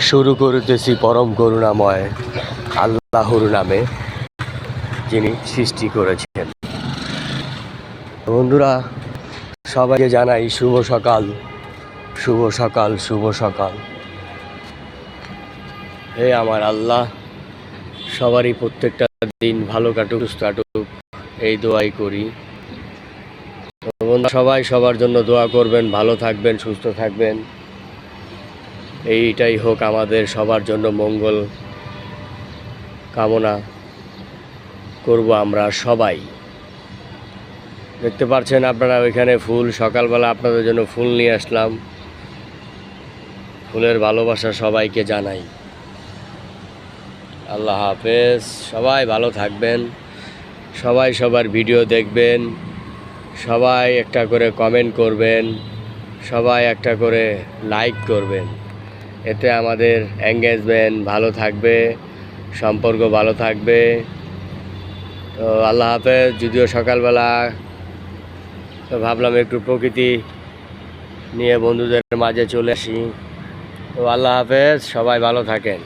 শুরু করিতেছি পরম করুণাময় আল্লাহর নামে, যিনি সৃষ্টি করেছেন। বন্ধুরা, সবাইকে জানাই শুভ সকাল, শুভ সকাল, শুভ সকাল। হে আমার আল্লাহ, সবারই প্রত্যেকটা দিন ভালো কাটুক, সুস্থ কাটুক, এই দোয়াই করি। বন্ধুরা, সবাই সবার জন্য দোয়া করবেন, ভালো থাকবেন, সুস্থ থাকবেন। এইটাই হোক আমাদের সবার জন্য মঙ্গল কামনা করব আমরা সবাই। দেখতে পাচ্ছেন আপনারা ওইখানে ফুল, সকালবেলা আপনাদের জন্য ফুল নিয়ে আসলাম। ফুলের ভালোবাসা সবাইকে জানাই। আল্লাহ হাফেজ। সবাই ভালো থাকবেন, সবাই সবার ভিডিও দেখবেন, সবাই একটা করে কমেন্ট করবেন, সবাই একটা করে লাইক করবেন। এতে আমাদের এঙ্গেজমেন্ট ভালো থাকবে, সম্পর্ক ভালো থাকবে। তো আল্লাহ হাফেজ। যদিও সকালবেলা তো ভাবলাম একটু প্রকৃতি নিয়ে বন্ধুদের মাঝে চলে আসি। তো আল্লাহ হাফেজ, সবাই ভালো থাকেন।